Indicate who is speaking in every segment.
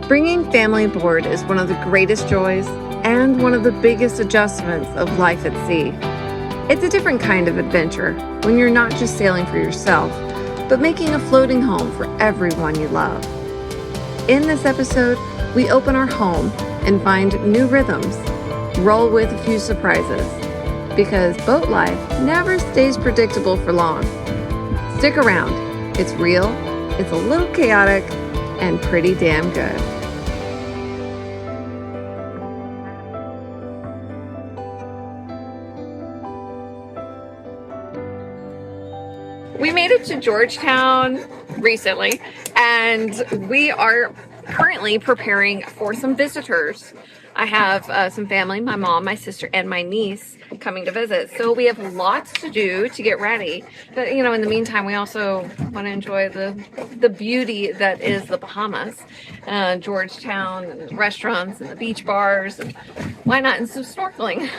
Speaker 1: Bringing family aboard is one of the greatest joys and one of the biggest adjustments of life at sea. It's a different kind of adventure when you're not just sailing for yourself, but making a floating home for everyone you love. In this episode, we open our home and find new rhythms, roll with a few surprises, because boat life never stays predictable for long. Stick around, it's real, it's a little chaotic, and pretty damn good. We made it to Georgetown recently, and we are currently preparing for some visitors. I have some family, my mom, my sister, and my niece coming to visit. So we have lots to do to get ready. But, you know, in the meantime, we also want to enjoy the beauty that is the Bahamas. Georgetown, and restaurants, and the beach bars, and why not, and some snorkeling.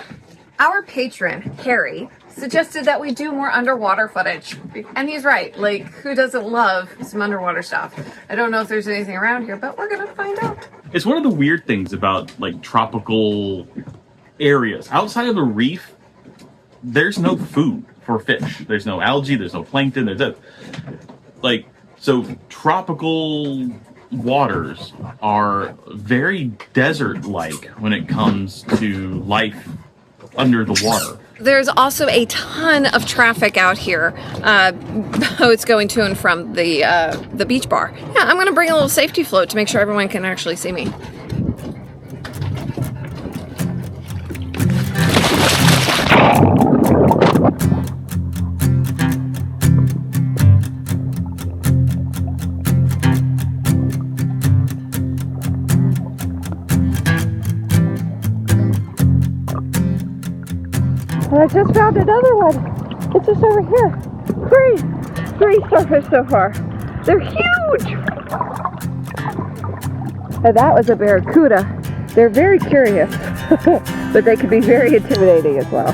Speaker 1: Our patron, Harry, suggested that we do more underwater footage. And he's right. Like, who doesn't love some underwater stuff? I don't know if there's anything around here, but we're going to find out.
Speaker 2: It's one of the weird things about, like, tropical areas. Outside of a reef, there's no food for fish. There's no algae, there's no plankton, so tropical waters are very desert-like when it comes to life under the water.
Speaker 1: There's also a ton of traffic out here. Boats going to and from the beach bar. Yeah, I'm gonna bring a little safety float to make sure everyone can actually see me. I just found another one. It's just over here. Three starfish so far. They're huge. And that was a barracuda. They're very curious, but they can be very intimidating as well.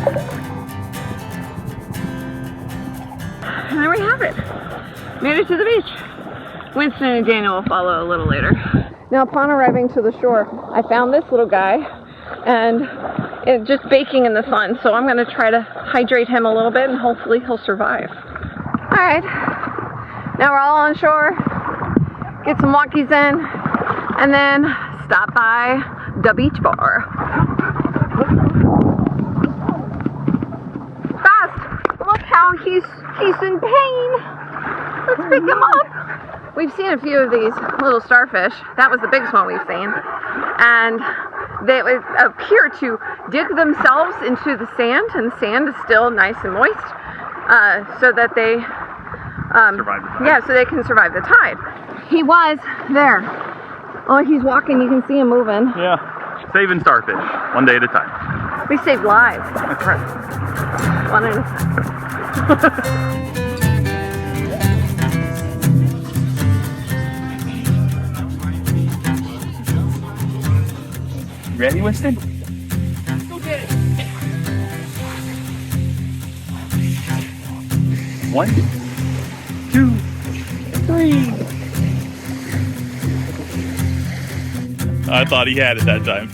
Speaker 1: And there we have it. Made it to the beach. Winston and Daniel will follow a little later. Now, upon arriving to the shore, I found this little guy, and it's just baking in the sun, so I'm going to try to hydrate him a little bit, and hopefully he'll survive. All right, now we're all on shore. Get some walkies in, and then stop by the beach bar. Fast! Look how he's in pain. Let's pick him up. We've seen a few of these little starfish. That was the biggest one we've seen, and they appear to dig themselves into the sand, and the sand is still nice and moist, so that they so they can survive the tide. He was there. Oh, he's walking. You can see him moving.
Speaker 2: Yeah, saving starfish one day at a time.
Speaker 1: We save lives.
Speaker 2: That's right.
Speaker 1: One at a time.
Speaker 2: Ready, Winston?
Speaker 1: Go get it.
Speaker 2: 1, 2, 3. I thought he had it that time.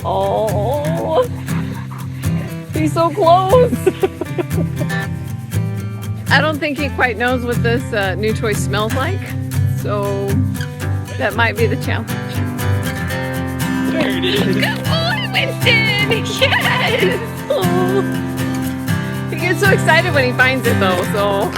Speaker 1: Oh, he's so close. I don't think he quite knows what this new toy smells like, so that might be the challenge.
Speaker 2: There it is.
Speaker 1: Good boy, Winston! Yes! Oh. He gets so excited when he finds it, though, so.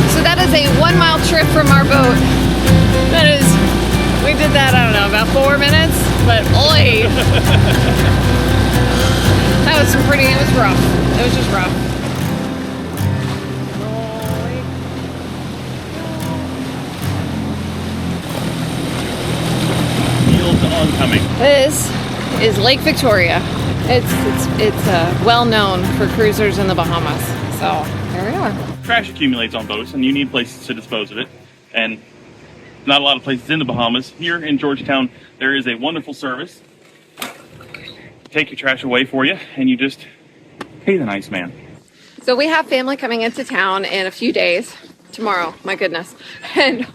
Speaker 1: So that is a 1 mile trip from our boat. That is, we did that, I don't know, about 4 minutes, but oi! That was it was rough. It was just rough.
Speaker 2: Fields oncoming.
Speaker 1: This is Lake Victoria. It's well known for cruisers in the Bahamas. So here we are.
Speaker 2: Trash accumulates on boats, and you need places to dispose of it. And not a lot of places in the Bahamas. Here in Georgetown, there is a wonderful service take your trash away for you, and you just pay the nice man.
Speaker 1: So we have family coming into town in a few days. Tomorrow, my goodness. And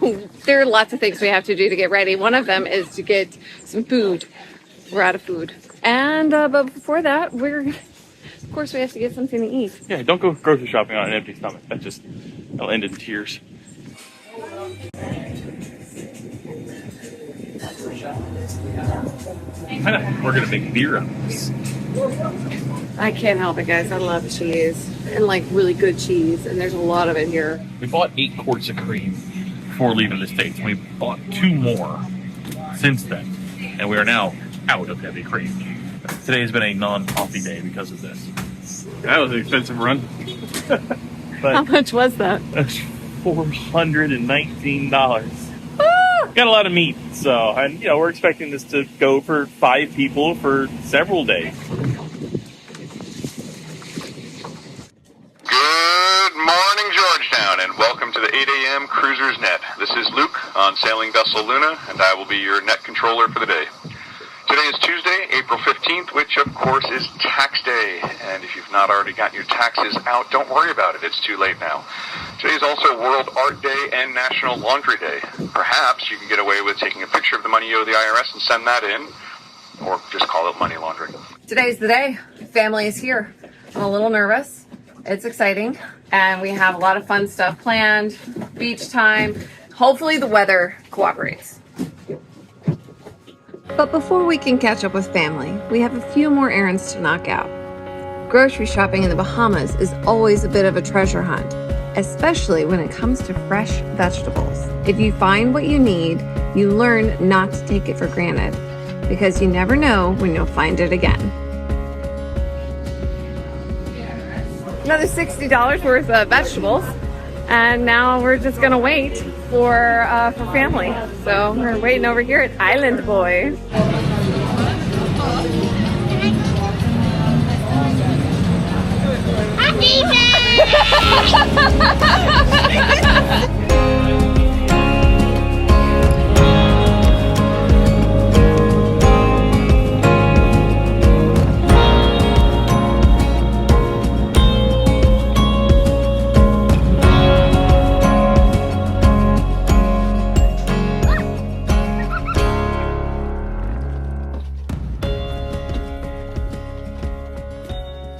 Speaker 1: there are lots of things we have to do to get ready. One of them is to get some food. We're out of food. And but before that, of course we have to get something to eat.
Speaker 2: Yeah, don't go grocery shopping on an empty stomach. That'll end in tears. We're gonna make beer out of this.
Speaker 1: I can't help it, guys. I love cheese, and like really good cheese, and there's a lot of it here.
Speaker 2: We bought 8 quarts of cream before leaving the States. We bought 2 more since then, and we are now out of heavy cream. Today has been a non-coffee day because of this. That was an expensive run. But
Speaker 1: how much was that?
Speaker 2: That's $419.
Speaker 1: Ah!
Speaker 2: Got a lot of meat, so, and you know, we're expecting this to go for 5 people for several days.
Speaker 3: Good morning, Georgetown, and welcome to the 8 a.m. Cruiser's Net. This is Luke on sailing vessel Luna, and I will be your net controller for the day. Today is Tuesday, April 15th, which of course is tax day. And if you've not already gotten your taxes out, don't worry about it. It's too late now. Today is also World Art Day and National Laundry Day. Perhaps you can get away with taking a picture of the money you owe the IRS and send that in, or just call it money laundering.
Speaker 1: Today's the day. Family is here. I'm a little nervous. It's exciting, and we have a lot of fun stuff planned. Beach time. Hopefully the weather cooperates. But before we can catch up with family, we have a few more errands to knock out. Grocery shopping in the Bahamas is always a bit of a treasure hunt, especially when it comes to fresh vegetables. If you find what you need, you learn not to take it for granted, because you never know when you'll find it again. Another $60 worth of vegetables, and now we're just gonna wait for family. So we're waiting over here at Island Boy.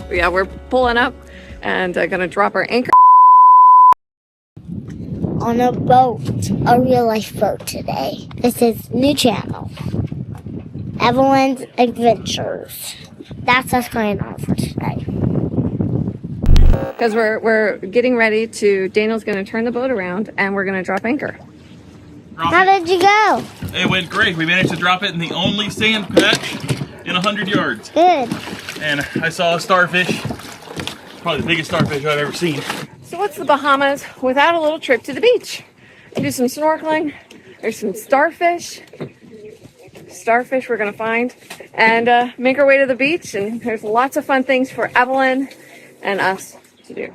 Speaker 1: Yeah, we're pulling up and gonna drop our anchor.
Speaker 4: On a boat, a real life boat today. This is new channel, Evelyn's Adventures. That's what's going on for today.
Speaker 1: Because we're getting ready to, Daniel's gonna turn the boat around and we're gonna drop anchor.
Speaker 4: How did you go?
Speaker 2: It went great. We managed to drop it in the only sand patch in 100 yards.
Speaker 4: Good.
Speaker 2: And I saw a starfish, probably the biggest starfish I've ever seen.
Speaker 1: So what's the Bahamas without a little trip to the beach? Do some snorkeling. There's some starfish we're gonna find, and make our way to the beach. And there's lots of fun things for Evelyn and us to do.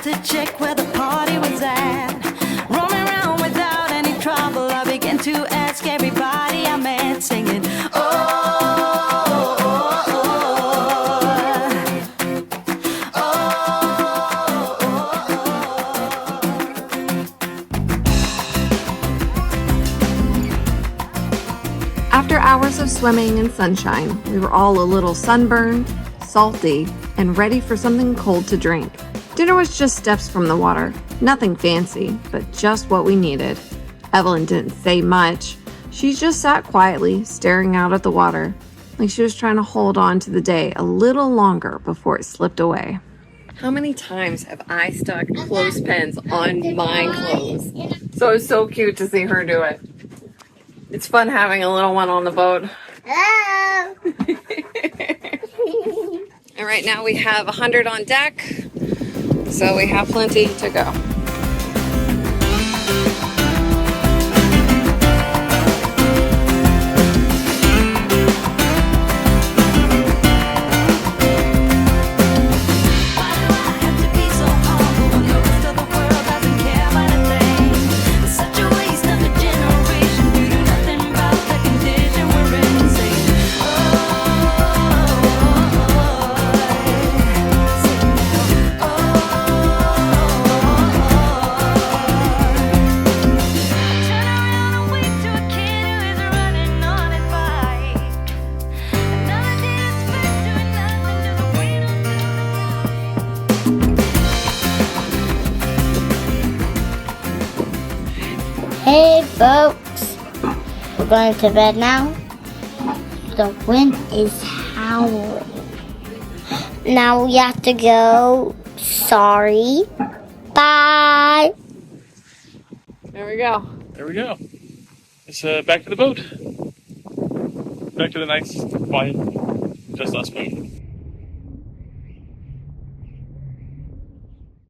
Speaker 5: To check where the party was at. Roaming around without any trouble, I began to ask everybody I met, singing, oh, oh, oh, oh.
Speaker 1: After hours of swimming and sunshine, we were all a little sunburned, salty, and ready for something cold to drink. Dinner was just steps from the water. Nothing fancy, but just what we needed. Evelyn didn't say much. She just sat quietly, staring out at the water, like she was trying to hold on to the day a little longer before it slipped away. How many times have I stuck clothespins on my clothes? So it's so cute to see her do it. It's fun having a little one on the boat.
Speaker 4: Hello.
Speaker 1: And right now we have 100 on deck. So we have plenty to go.
Speaker 4: folks. We're going to bed now. The wind is howling. Now we have to go. Sorry. Bye.
Speaker 1: There we go.
Speaker 2: There we go. It's back to the boat. Back to the nice, quiet, just us boat.